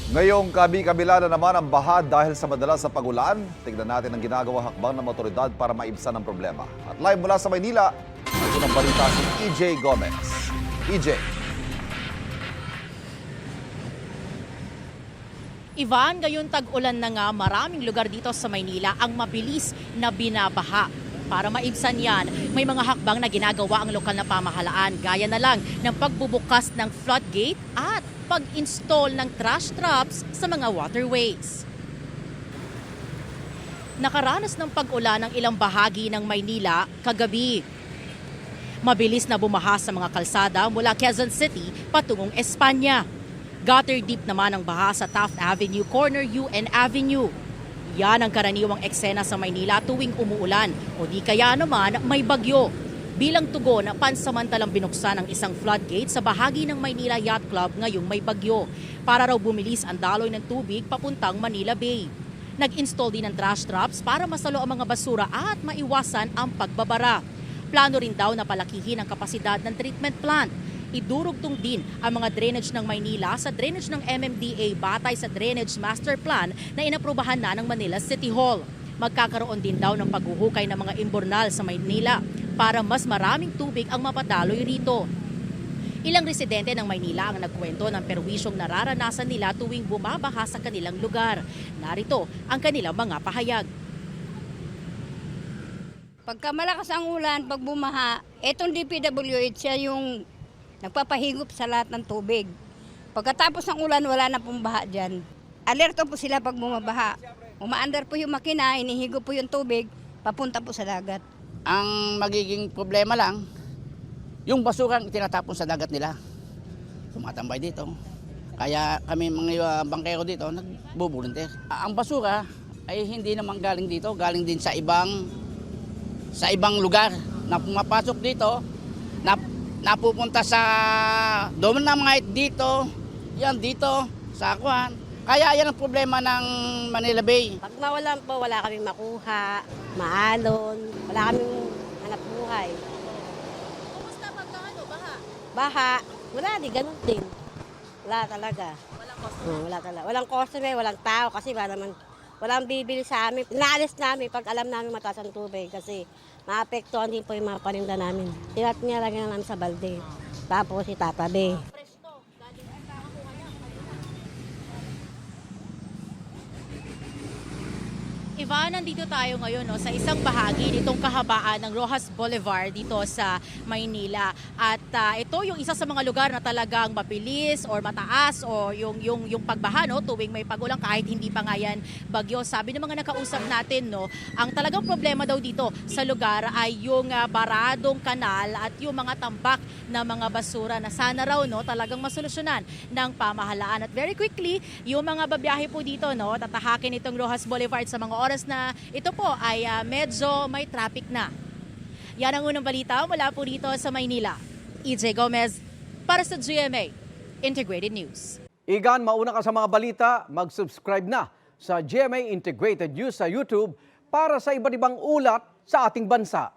Ngayong kabi-kabila na naman ang baha dahil sa madalas sa pagulan. Tignan natin ang ginagawa hakbang ng otoridad para maibsan ang problema. At live mula sa Maynila, ito ang balita si EJ Gomez. EJ. Ivan, ngayon tag-ulan na nga, maraming lugar dito sa Maynila ang mabilis na binabaha. Para maibsan yan, may mga hakbang na ginagawa ang lokal na pamahalaan, gaya na lang ng pagbubukas ng floodgate at pag-install ng trash traps sa mga waterways. Nakaranas ng pag-ulan ng ilang bahagi ng Maynila kagabi. Mabilis na bumaha sa mga kalsada mula Quezon City patungong Espanya. Gutter deep naman ang baha sa Taft Avenue, corner UN Avenue. Yan ang karaniwang eksena sa Maynila tuwing umuulan o di kaya naman may bagyo. Bilang tugon, pansamantalang binuksan ang isang floodgate sa bahagi ng Maynila Yacht Club ngayong may bagyo para raw bumilis ang daloy ng tubig papuntang Manila Bay. Nag-install din ng trash traps para masalo ang mga basura at maiwasan ang pagbabara. Plano rin daw na palakihin ang kapasidad ng treatment plant. Idurugtong din ang mga drainage ng Maynila sa drainage ng MMDA batay sa Drainage Master Plan na inaprubahan na ng Manila City Hall. Magkakaroon din daw ng paghuhukay ng mga imburnal sa Maynila para mas maraming tubig ang mapadaloy rito. Ilang residente ng Maynila ang nagkwento ng perwisyong nararanasan nila tuwing bumabaha sa kanilang lugar. Narito ang kanilang mga pahayag. Pagka malakas ang ulan, pag bumaha, etong DPWH siya yung nagpapahigop sa lahat ng tubig. Pagkatapos ng ulan, wala na pong baha dyan. Alerto po sila pag bumabaha. Umaandar po yung makina, inihigop po yung tubig, papunta po sa dagat. Ang magiging problema lang, yung basurang itinatapon sa dagat nila. Tumatambay dito. Kaya kami mga bangkero dito, nagbo-volunteer. Ang basura ay hindi naman galing dito, galing din sa ibang lugar na pumapasok dito, napupunta sa doon na mga dito, yan dito, sa Akuan. Kaya yan ang problema ng Manila Bay. Pag mawalan po, wala kaming makuha, maalon, wala kaming hanap buhay. Kumusta pagkaano, baha? Baha, wala di, ganun din. Wala talaga. Walang customer. Wala talaga. Walang customer, walang tao kasi walang bibili sa amin. Inaalis namin pag alam namin mataas ang tubig kasi maapektuhan din po yung mga paninda namin. Nilalagyan na namin sa balde. Tapos itatabi. Ivan, nandito tayo ngayon sa isang bahagi nitong kahabaan ng Roxas Boulevard dito sa Maynila. At ito yung isa sa mga lugar na talagang mabilis or mataas o yung pagbaha tuwing may pagulan kahit hindi pa nga yan bagyo. Sabi ng mga nakausap natin, ang talagang problema daw dito sa lugar ay yung baradong kanal at yung mga tambak na mga basura na sana raw talagang masolusyonan ng pamahalaan. At very quickly, yung mga babiyahe po dito tatahakin itong Roxas Boulevard sa mga oras na ito po ay medyo may traffic na. Yan ang unang balita mula po dito sa Maynila. EJ Gomez para sa GMA Integrated News. Igan, mauna ka sa mga balita, mag-subscribe na sa GMA Integrated News sa YouTube para sa iba't ibang ulat sa ating bansa.